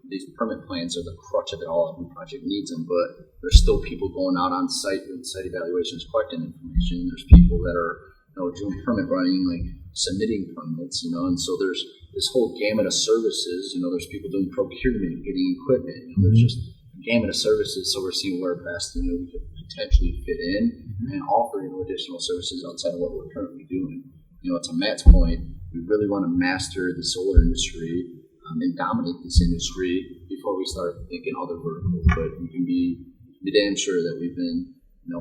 These permit plans are the crutch of it all. Every project needs them, but there's still people going out on site doing site evaluations, collecting information. There's people that are doing permit running, like submitting permits, and so there's this whole gamut of services. There's people doing procurement, getting equipment. There's just a gamut of services. So we're seeing where best we could potentially fit in and offer additional services outside of what we're currently doing. To Matt's point, we really want to master the solar industry and dominate this industry before we start thinking other verticals. But you can be damn sure that we've been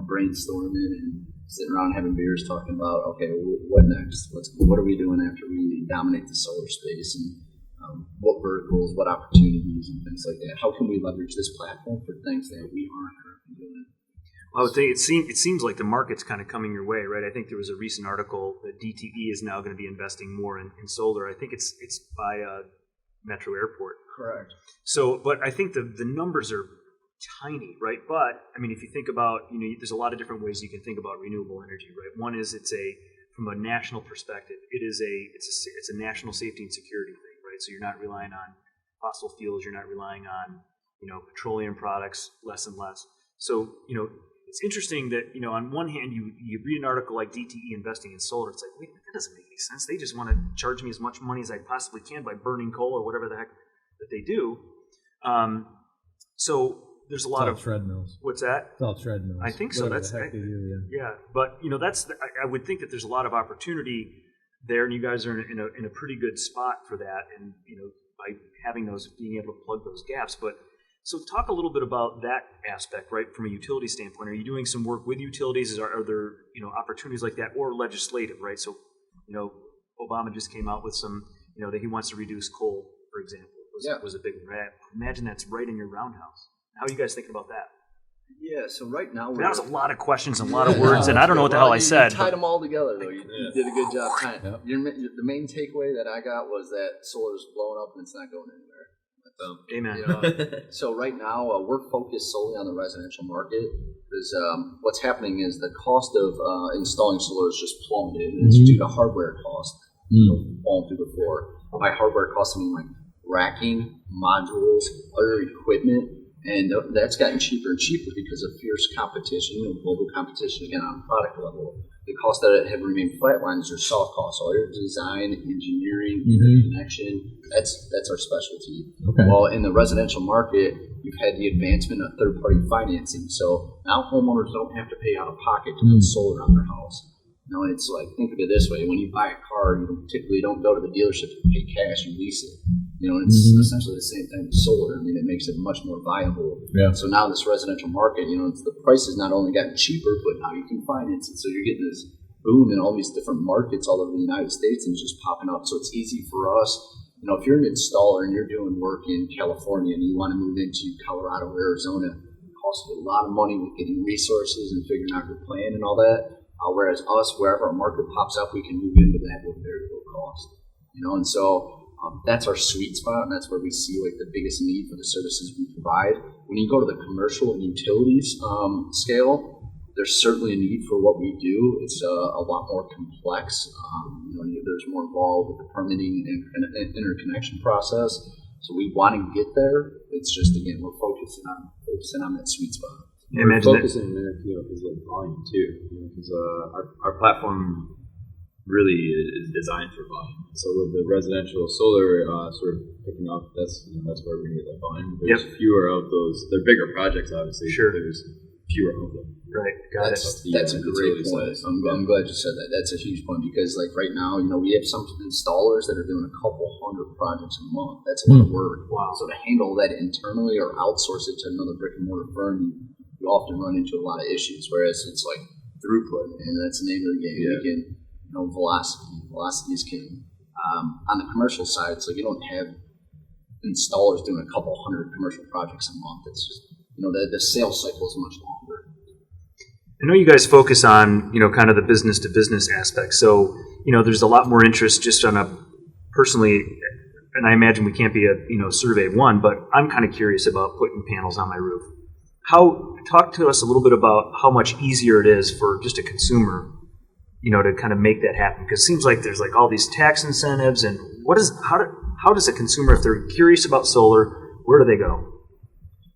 brainstorming and sitting around having beers, talking about, okay, what next? What are we doing after we dominate the solar space, and what verticals, what opportunities, and things like that. How can we leverage this platform for things that we aren't currently doing? I would think it seems like the market's kind of coming your way, right? I think there was a recent article that DTE is now going to be investing more in solar. I think it's by Metro Airport. Correct. So, but I think the numbers are tiny, right? But I mean, if you think about, there's a lot of different ways you can think about renewable energy, right? One is from a national perspective, it's a national safety and security thing, right? So you're not relying on fossil fuels, you're not relying on petroleum products less and less. So it's interesting that, on one hand, you read an article like DTE investing in solar. It's like, wait, that doesn't make any sense. They just want to charge me as much money as I possibly can by burning coal or whatever the heck that they do. So there's a lot of treadmills. What's that? It's all treadmills. I think so. Whatever the heck they do, yeah. But I would think that there's a lot of opportunity there, and you guys are in a pretty good spot for that. And by having being able to plug those gaps, but. So talk a little bit about that aspect, right, from a utility standpoint. Are you doing some work with utilities? Are there, opportunities like that, or legislative, right? So, Obama just came out with some, that he wants to reduce coal, for example, was a big one, right? Imagine that's right in your roundhouse. How are you guys thinking about that? Yeah, so right now that was a lot of questions and a lot of words, and I don't know what the hell I said. You tied them all together, though. You did a good job tying. Yep. The main takeaway that I got was that solar is blowing up and it's not going anywhere. Amen. So right now we're focused solely on the residential market because what's happening is the cost of installing solar is just plummeted. It's due to hardware cost falling through the floor. By hardware cost, I mean like racking, modules, other equipment, and that's gotten cheaper and cheaper because of fierce competition, global competition again on a product level. The costs that have remained flatlined is your soft costs, all your design, engineering, connection. That's our specialty. Okay. Well, in the residential market, you've had the advancement of third-party financing. So now homeowners don't have to pay out of pocket to put solar on their house. It's like, think of it this way: when you buy a car, you typically don't go to the dealership to pay cash; you lease it. It's essentially the same thing with solar. I mean, it makes it much more viable. Yeah. So now this residential market, the price has not only gotten cheaper, but now you can finance it. So you're getting this boom in all these different markets all over the United States, and it's just popping up. So it's easy for us. If you're an installer and you're doing work in California and you want to move into Colorado or Arizona, it costs you a lot of money with getting resources and figuring out your plan and all that. Whereas us, wherever a market pops up, we can move into that with very low cost. And so that's our sweet spot, and that's where we see like the biggest need for the services we provide. When you go to the commercial and utilities scale, there's certainly a need for what we do. It's a lot more complex. There's more involved with the permitting and interconnection process. So we want to get there. It's just, again, we're focusing on that sweet spot. We're focusing there, because of volume too. Because our platform really is designed for volume. So with the residential solar sort of picking up, that's where we're going to get that volume. There's fewer of those. They're bigger projects, obviously. Sure. There's fewer of them. Right. Got it. That's a great point. I'm glad you said that. That's a huge point because, like right now, we have some installers that are doing a couple hundred projects a month. That's a lot of work. Wow. So to handle that internally or outsource it to another brick and mortar firm, you often run into a lot of issues. Whereas it's like throughput, and that's the name of the game. Yeah. Again, velocity is king. On the commercial side, it's like you don't have installers doing a couple hundred commercial projects a month. It's just the sales cycle is much longer. I know you guys focus on kind of the business to business aspect. So there's a lot more interest just on a personally, and I imagine we can't be a survey of one, but I'm kind of curious about putting panels on my roof. Talk to us a little bit about how much easier it is for just a consumer, to kind of make that happen. Because it seems like there's like all these tax incentives, and how does a consumer, if they're curious about solar, where do they go?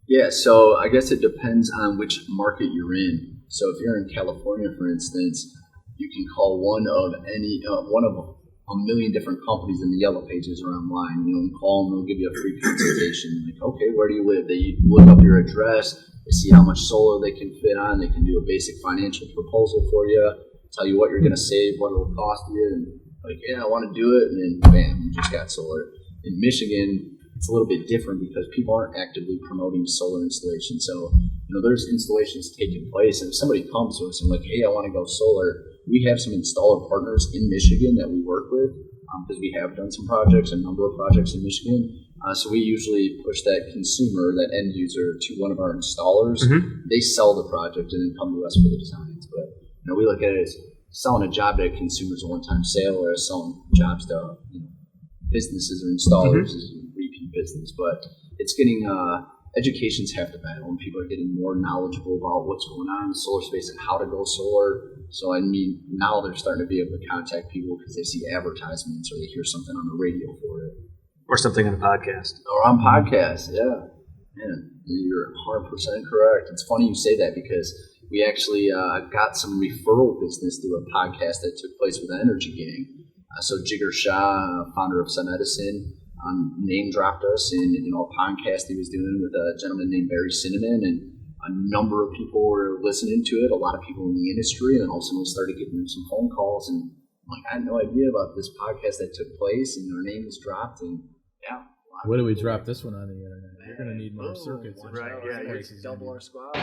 Yeah, so I guess it depends on which market you're in. So if you're in California, for instance, you can call one of a million different companies in the yellow pages or online. Call them, they'll give you a free consultation. Like, okay, where do you live? They look up your address, they see how much solar they can fit on, they can do a basic financial proposal for you, tell you what you're going to save, what it'll cost you, and like, yeah, I want to do it, and then bam, you just got solar. In Michigan, it's a little bit different because people aren't actively promoting solar installation. So, there's installations taking place, and if somebody comes to us and like, hey, I want to go solar, we have some installer partners in Michigan that we work with because we have done some projects, a number of projects in Michigan. So we usually push that consumer, that end user, to one of our installers. Mm-hmm. They sell the project and then come to us for the designs. But we look at it as selling a job to consumers a one-time sale, or as selling jobs to businesses or installers is a repeat business. But it's getting education's half the battle, and people are getting more knowledgeable about what's going on in the solar space and how to go solar. So now they're starting to be able to contact people because they see advertisements or they hear something on the radio for it. Or something on a podcast. Or on podcasts, yeah. Man, you're 100% correct. It's funny you say that because we actually got some referral business through a podcast that took place with the Energy Gang. So Jigar Shah, founder of Sun Edison, name dropped us in a podcast he was doing with a gentleman named Barry Cinnamon, and a number of people were listening to it, a lot of people in the industry, and then all of a sudden we started getting some phone calls, and I had no idea about this podcast that took place, and our name was dropped, and yeah. What do we drop this one on the internet? You're going to need more circuits. Right, yeah, double our squad.